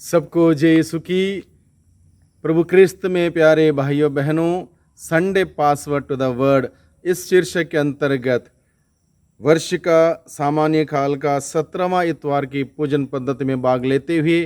सबको जय यीशु की। प्रभु क्रिस्त में प्यारे भाइयों बहनों, Sunday password to the word इस शीर्षक के अंतर्गत वर्ष का सामान्य काल का 17वां इतवार की पूजन पद्धति में भाग लेते हुए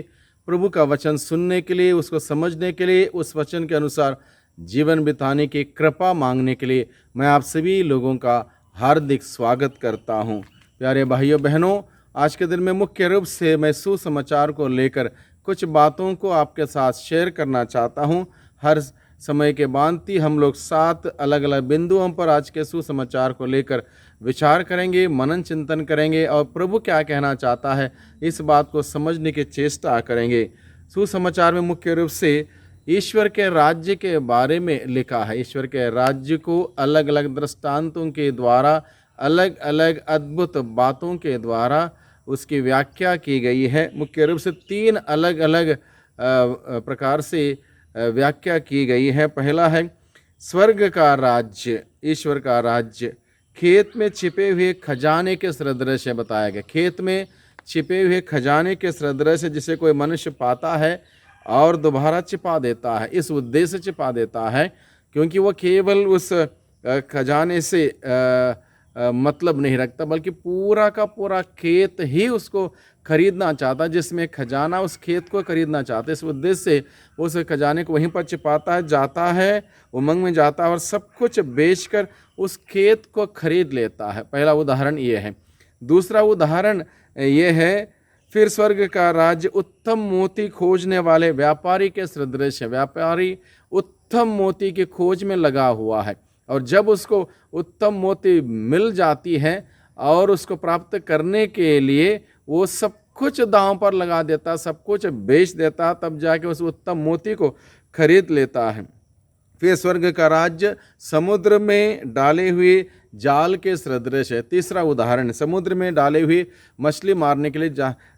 प्रभु का वचन सुनने के लिए, उसको समझने के लिए, उस वचन के अनुसार जीवन बिताने की कृपा मांगने के लिए मैं आप सभी लोगों का हार्दिक स्वागत करता हूं। प्यारे भाइयों बहनों, आज के दिन में मुख्य रूप से मैं सुसमाचार को लेकर कुछ बातों को आपके साथ शेयर करना चाहता हूं। हर समय के भांति हम लोग 7 अलग अलग बिंदुओं पर आज के सुसमाचार को लेकर विचार करेंगे, मनन चिंतन करेंगे और प्रभु क्या कहना चाहता है इस बात को समझने की चेष्टा करेंगे। सुसमाचार में मुख्य रूप से ईश्वर के राज्य के बारे में लिखा है। ईश्वर के राज्य को अलग अलग दृष्टांतों के द्वारा, अलग अलग अद्भुत बातों के द्वारा उसकी व्याख्या की गई है। मुख्य रूप से 3 अलग अलग प्रकार से व्याख्या की गई है। पहला है स्वर्ग का राज्य, ईश्वर का राज्य खेत में छिपे हुए खजाने के सदृश बताया गया। खेत में छिपे हुए खजाने के सदृश जिसे कोई मनुष्य पाता है और दोबारा छिपा देता है, इस उद्देश्य से छिपा देता है क्योंकि वो केवल उस खजाने से मतलब नहीं रखता, बल्कि पूरा का पूरा खेत ही उसको खरीदना चाहता, जिसमें खजाना उस खेत को खरीदना चाहता है। इस उद्देश्य से उस खजाने को वहीं पर छिपाता है, जाता है, उमंग में जाता है और सब कुछ बेचकर उस खेत को खरीद लेता है। पहला उदाहरण ये है। दूसरा उदाहरण ये है, फिर स्वर्ग का राज्य उत्तम मोती खोजने वाले व्यापारी के सदृश है। व्यापारी उत्तम मोती की खोज में लगा हुआ है और जब उसको उत्तम मोती मिल जाती है और उसको प्राप्त करने के लिए वो सब कुछ दांव पर लगा देता, सब कुछ बेच देता, तब जाके उस उत्तम मोती को खरीद लेता है। फिर स्वर्ग का राज्य समुद्र में डाले हुए जाल के सदृश है। तीसरा उदाहरण समुद्र में डाले हुए मछली मारने के लिए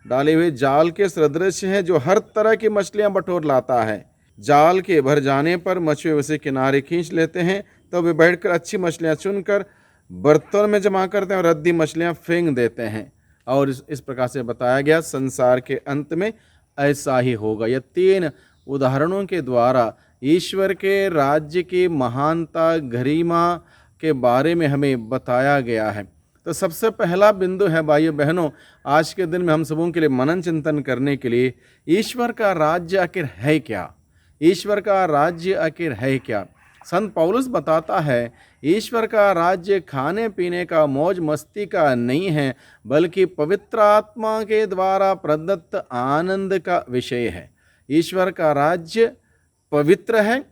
डाले हुए जाल के सदृश है, जो हर तरह की मछलियां बटोर लाता है। जाल के भर जाने पर मछुए उसे किनारे खींच लेते हैं, तो वे बैठकर अच्छी मछलियां चुनकर बर्तन में जमा करते हैं और रद्दी मछलियां फेंक देते हैं। और इस प्रकार से बताया गया संसार के अंत में ऐसा ही होगा। यह 3 उदाहरणों के द्वारा ईश्वर के राज्य की महानता, गरिमा के बारे में हमें बताया गया है। तो सबसे पहला बिंदु है भाइयों बहनों, आज के दिन में हम सबों के लिए मनन चिंतन करने के लिए, ईश्वर का राज्य आखिर है क्या? ईश्वर का राज्य आखिर है क्या? संत पौलुस बताता है, ईश्वर का राज्य खाने पीने का, मौज मस्ती का नहीं है, बल्कि पवित्र आत्मा के द्वारा प्रदत्त आनंद का विषय है। ईश्वर का राज्य पवित्र है,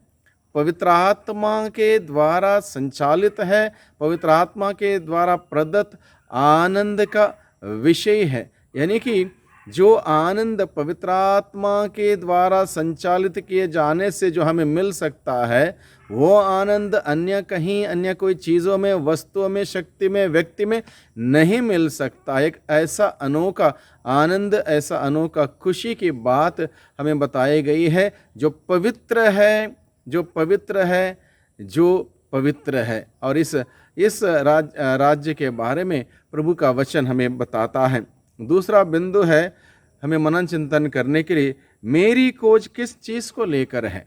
पवित्र आत्मा के द्वारा संचालित है, पवित्र आत्मा के द्वारा प्रदत्त आनंद का विषय है। यानी कि जो आनंद पवित्र आत्मा के द्वारा संचालित किए जाने से जो हमें मिल सकता है, वो आनंद अन्य कहीं, अन्य कोई चीज़ों में, वस्तुओं में, शक्ति में, व्यक्ति में नहीं मिल सकता। एक ऐसा अनोखा आनंद, ऐसा अनोखा खुशी की बात हमें बताई गई है, जो पवित्र है, जो पवित्र है, जो पवित्र है। और इस राज्य के बारे में प्रभु का वचन हमें बताता है। दूसरा बिंदु है हमें मनन चिंतन करने के लिए, मेरी खोज किस चीज़ को लेकर है?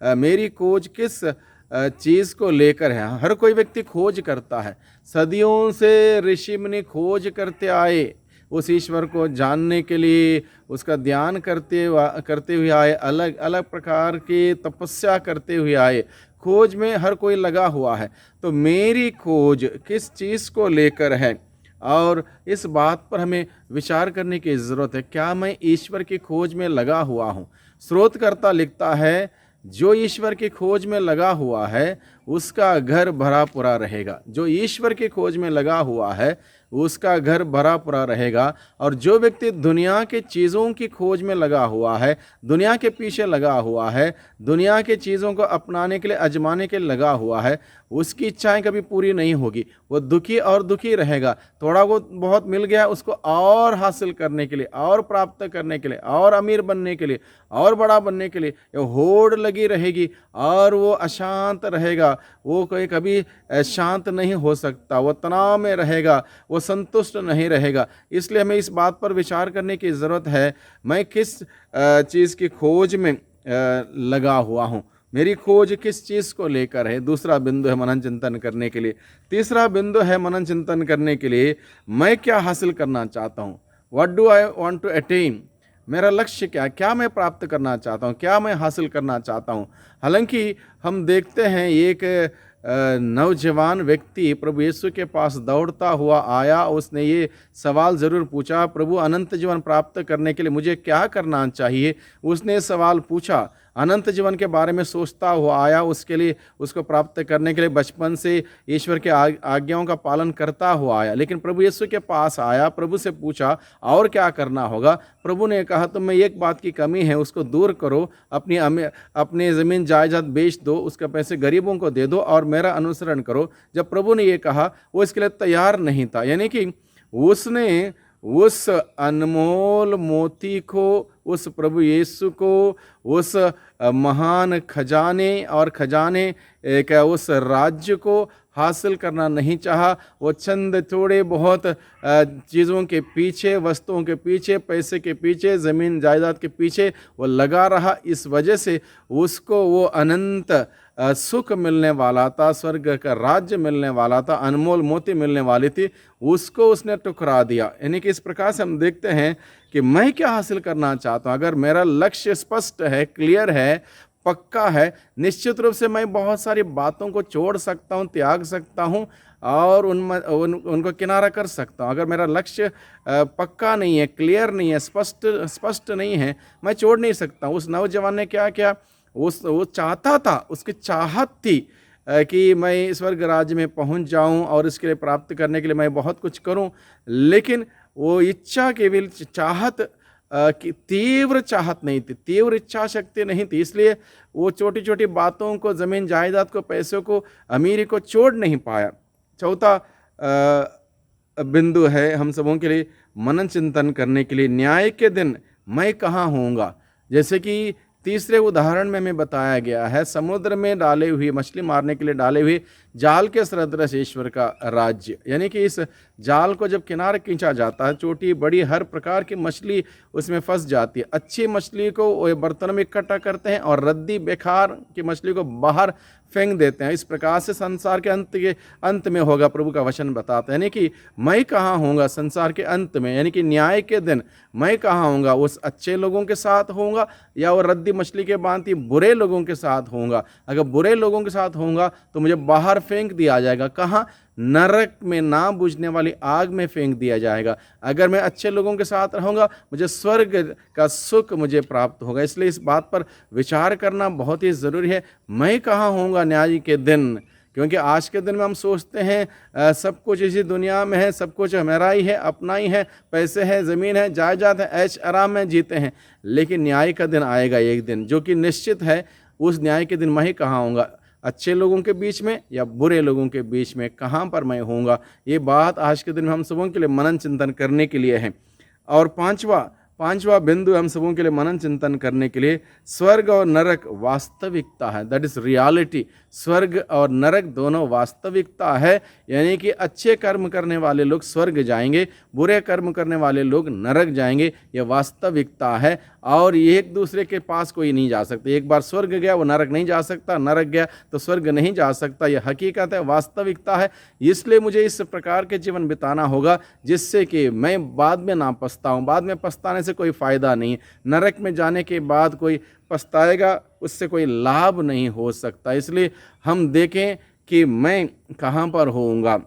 मेरी खोज किस चीज़ को लेकर है? हर कोई व्यक्ति खोज करता है। सदियों से ऋषि मुनि खोज करते आए, उस ईश्वर को जानने के लिए उसका ध्यान करते हुए आए, अलग अलग प्रकार की तपस्या करते हुए आए। खोज में हर कोई लगा हुआ है। तो मेरी खोज किस चीज़ को लेकर है? और इस बात पर हमें विचार करने की ज़रूरत है। क्या मैं ईश्वर की खोज में लगा हुआ हूँ? स्रोतकर्ता लिखता है, जो ईश्वर की खोज में लगा हुआ है उसका घर भरा पूरा रहेगा। जो ईश्वर की खोज में लगा हुआ है उसका घर भरा पूरा रहेगा। और जो व्यक्ति दुनिया के चीज़ों की खोज में लगा हुआ है, दुनिया के पीछे लगा हुआ है, दुनिया के चीज़ों को अपनाने के लिए, आजमाने के लिए लगा हुआ है, उसकी इच्छाएं कभी पूरी नहीं होगी। वो दुखी और दुखी रहेगा। थोड़ा बहुत मिल गया, उसको और हासिल करने के लिए, और प्राप्त करने के लिए, और अमीर बनने के लिए, और बड़ा बनने के लिए होड़ लगी रहेगी और वो अशांत रहेगा। रहेगा, वो कोई कभी शांत नहीं हो सकता, वो तनाव में रहेगा, वो संतुष्ट नहीं रहेगा। इसलिए हमें इस बात पर विचार करने की ज़रूरत है, मैं किस चीज़ की खोज में लगा हुआ हूँ, मेरी खोज किस चीज़ को लेकर है। दूसरा बिंदु है मनन चिंतन करने के लिए। तीसरा बिंदु है मनन चिंतन करने के लिए, मैं क्या हासिल करना चाहता हूँ, what do I want to attain, मेरा लक्ष्य क्या है, क्या मैं प्राप्त करना चाहता हूँ, क्या मैं हासिल करना चाहता हूँ। हालांकि हम देखते हैं एक नौजवान व्यक्ति प्रभु यीशु के पास दौड़ता हुआ आया, उसने ये सवाल ज़रूर पूछा, प्रभु अनंत जीवन प्राप्त करने के लिए मुझे क्या करना चाहिए। उसने सवाल पूछा, अनंत जीवन के बारे में सोचता हुआ आया, उसके लिए उसको प्राप्त करने के लिए बचपन से ईश्वर के आज्ञाओं का पालन करता हुआ आया। लेकिन प्रभु यीशु के पास आया, प्रभु से पूछा और क्या करना होगा। प्रभु ने कहा तुम में एक बात की कमी है, उसको दूर करो, अपनी ज़मीन जायदाद बेच दो, उसके पैसे गरीबों को दे दो और मेरा अनुसरण करो। जब प्रभु ने ये कहा, वो इसके लिए तैयार नहीं था। यानी कि उसने उस अनमोल मोती को, उस प्रभु यीशु को, उस महान खजाने और खजाने का उस राज्य को हासिल करना नहीं चाहा। वो चंद थोड़े बहुत चीज़ों के पीछे, वस्तुओं के पीछे, पैसे के पीछे, ज़मीन जायदाद के पीछे वो लगा रहा। इस वजह से उसको वो अनंत सुख मिलने वाला था, स्वर्ग का राज्य मिलने वाला था, अनमोल मोती मिलने वाली थी, उसको उसने ठुकरा दिया। यानी कि इस प्रकार से हम देखते हैं कि मैं क्या हासिल करना चाहता हूँ। अगर मेरा लक्ष्य स्पष्ट है, क्लियर है, पक्का है, निश्चित रूप से मैं बहुत सारी बातों को छोड़ सकता हूँ, त्याग सकता हूँ और उनको किनारा कर सकता हूँ। अगर मेरा लक्ष्य पक्का नहीं है, क्लियर नहीं है, स्पष्ट नहीं है, मैं छोड़ नहीं सकता हूँ। उस नौजवान ने क्या किया, वो चाहता था, उसकी चाहत थी कि मैं स्वर्ग राज्य में पहुंच जाऊं और इसके लिए प्राप्त करने के लिए मैं बहुत कुछ करूं। लेकिन वो इच्छा केवल चाहत की तीव्र चाहत नहीं थी, तीव्र इच्छा शक्ति नहीं थी। इसलिए वो छोटी छोटी बातों को, ज़मीन जायदाद को, पैसों को, अमीरी को छोड़ नहीं पाया। चौथा बिंदु है हम सबों के लिए मनन चिंतन करने के लिए, न्याय के दिन मैं कहाँ होऊंगा। जैसे कि तीसरे उदाहरण में हमें बताया गया है, समुद्र में डाले हुए, मछली मारने के लिए डाले हुए जाल के सदृश ईश्वर का राज्य। यानी कि इस जाल को जब किनारे खींचा जाता है, छोटी बड़ी हर प्रकार की मछली उसमें फंस जाती है। अच्छी मछली को वो बर्तन में इकट्ठा करते हैं और रद्दी बेकार की मछली को बाहर फेंक देते हैं। इस प्रकार से संसार के अंत में होगा, प्रभु का वचन बताता है। यानी कि मैं कहाँ होऊंगा संसार के अंत में, यानी कि न्याय के दिन मैं कहाँ होऊंगा, उस अच्छे लोगों के साथ होऊंगा या वो रद्दी मछली के भांति बुरे लोगों के साथ होऊंगा। अगर बुरे लोगों के साथ होऊंगा तो मुझे बाहर फेंक दिया जाएगा। कहाँ? नरक में, ना बुझने वाली आग में फेंक दिया जाएगा। अगर मैं अच्छे लोगों के साथ रहूँगा, मुझे स्वर्ग का सुख मुझे प्राप्त होगा। इसलिए इस बात पर विचार करना बहुत ही ज़रूरी है, मैं कहाँ होऊंगा न्याय के दिन। क्योंकि आज के दिन में हम सोचते हैं सब कुछ इसी दुनिया में है, सब कुछ हमारा ही है, अपना ही है, पैसे हैं, ज़मीन है, जायदाद है, ऐश आराम में जीते हैं। लेकिन न्याय का दिन आएगा एक दिन, जो कि निश्चित है। उस न्याय के दिन मैं ही कहाँ होऊंगा, अच्छे लोगों के बीच में या बुरे लोगों के बीच में, कहाँ पर मैं होऊंगा। ये बात आज के दिन में हम सबों के लिए मनन चिंतन करने के लिए है। और पांचवा बिंदु हम सबों के लिए मनन चिंतन करने के लिए, स्वर्ग और नरक वास्तविकता है, दैट इज रियलिटी। स्वर्ग और नरक दोनों वास्तविकता है। यानी कि अच्छे कर्म करने वाले लोग स्वर्ग जाएंगे, बुरे कर्म करने वाले लोग नरक जाएंगे। यह वास्तविकता है और एक दूसरे के पास कोई नहीं जा सकता। एक बार स्वर्ग गया वो नरक नहीं जा सकता, नरक गया तो स्वर्ग नहीं जा सकता। यह हकीकत है, वास्तविकता है। इसलिए मुझे इस प्रकार के जीवन बिताना होगा जिससे कि मैं बाद में ना पछताऊं। बाद में पछताने से कोई फ़ायदा नहीं। नरक में जाने के बाद कोई पछताएगा, उससे कोई लाभ नहीं हो सकता। इसलिए हम देखें कि मैं कहाँ पर होऊंगा।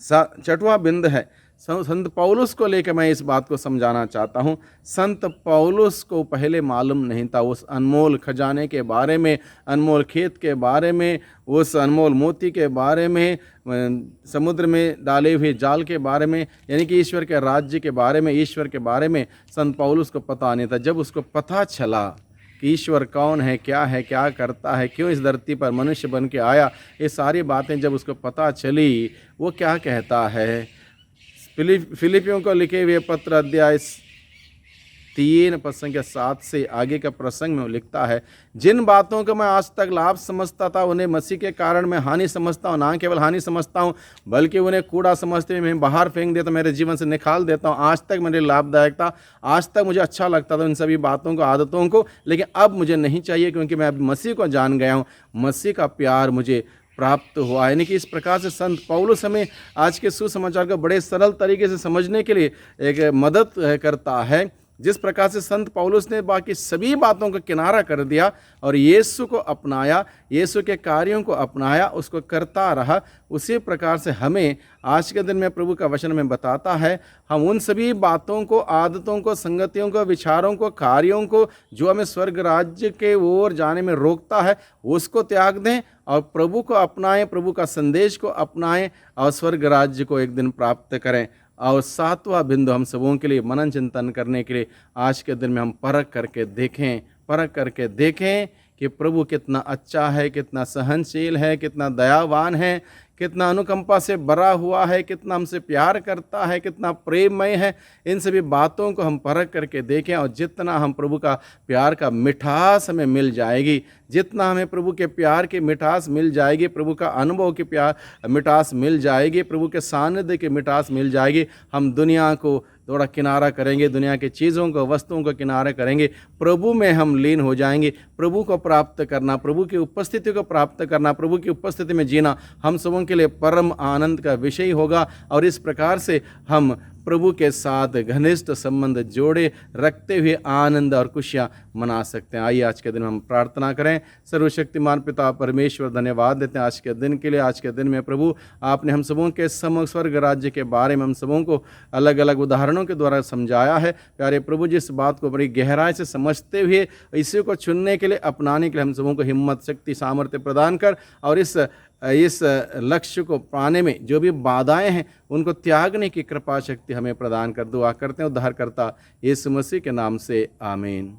छठवां बिंदु है, संत पौलुस को लेकर मैं इस बात को समझाना चाहता हूँ। संत पौलुस को पहले मालूम नहीं था उस अनमोल खजाने के बारे में, अनमोल खेत के बारे में, उस अनमोल मोती के बारे में, समुद्र में डाले हुए जाल के बारे में, यानी कि ईश्वर के राज्य के बारे में, ईश्वर के बारे में संत पौलुस को पता नहीं था। जब उसको पता चला कि ईश्वर कौन है, क्या करता है, क्यों इस धरती पर मनुष्य बन के आया, ये सारी बातें जब उसको पता चली, वो क्या कहता है। फिलिपियों को लिखे हुए पत्र अध्याय 3 पद संख्या 7 से आगे का प्रसंग में वो लिखता है, जिन बातों को मैं आज तक लाभ समझता था उन्हें मसीह के कारण मैं हानि समझता हूँ। ना केवल हानि समझता हूँ बल्कि उन्हें कूड़ा समझते हुए मैं बाहर फेंक देता हूँ, मेरे जीवन से निकाल देता हूँ। आज तक मेरे लाभदायक था, आज तक मुझे अच्छा लगता था इन सभी बातों को, आदतों को, लेकिन अब मुझे नहीं चाहिए क्योंकि मैं अब मसीह को जान गया हूँ, मसीह का प्यार मुझे प्राप्त हुआ। यानी कि इस प्रकार से संत पौलुस हमें आज के सुसमाचार को बड़े सरल तरीके से समझने के लिए एक मदद करता है। जिस प्रकार से संत पौलुस ने बाकी सभी बातों को किनारा कर दिया और यीशु को अपनाया, यीशु के कार्यों को अपनाया, उसको करता रहा, उसी प्रकार से हमें आज के दिन में प्रभु का वचन में बताता है हम उन सभी बातों को, आदतों को, संगतियों को, विचारों को, कार्यों को जो हमें स्वर्ग राज्य के ओर जाने में रोकता है उसको त्याग दें और प्रभु को अपनाएं, प्रभु का संदेश को अपनाएं और स्वर्ग राज्य को एक दिन प्राप्त करें। और 7वां बिंदु हम सबों के लिए मनन चिंतन करने के लिए आज के दिन में हम परख करके देखें कि प्रभु कितना अच्छा है, कितना सहनशील है, कितना दयावान है, कितना अनुकंपा से भरा हुआ है, कितना हमसे प्यार करता है, कितना प्रेममय है। इन सभी बातों को हम परख करके देखें और जितना हम प्रभु का प्यार का मिठास हमें मिल जाएगी, जितना हमें प्रभु के प्यार की मिठास मिल जाएगी, प्रभु का अनुभव की प्यार मिठास मिल जाएगी, प्रभु के सानिध्य की मिठास मिल जाएगी, हम दुनिया को थोड़ा किनारा करेंगे, दुनिया की चीज़ों को, वस्तुओं को किनारा करेंगे, प्रभु में हम लीन हो जाएंगे। प्रभु को प्राप्त करना, प्रभु की उपस्थिति को प्राप्त करना, प्रभु की उपस्थिति में जीना हम सबों के लिए परम आनंद का विषय होगा और इस प्रकार से हम प्रभु के साथ घनिष्ठ संबंध जोड़े रखते हुए आनंद और खुशियाँ मना सकते हैं। आइए आज के दिन हम प्रार्थना करें। सर्वशक्तिमान पिता परमेश्वर, धन्यवाद देते हैं आज के दिन के लिए। आज के दिन में प्रभु आपने हम सबों के समग्र स्वर्ग राज्य के बारे में हम सबों को अलग अलग उदाहरणों के द्वारा समझाया है। प्यारे प्रभु जी, इस बात को बड़ी गहराई से समझते हुए इसी को चुनने के लिए, अपनाने के लिए हम सबों को हिम्मत, शक्ति, सामर्थ्य प्रदान कर और इस लक्ष्य को पाने में जो भी बाधाएं हैं उनको त्यागने की कृपा शक्ति हमें प्रदान कर। दुआ करते हैं उद्धारकर्ता यीशु मसीह के नाम से, आमीन।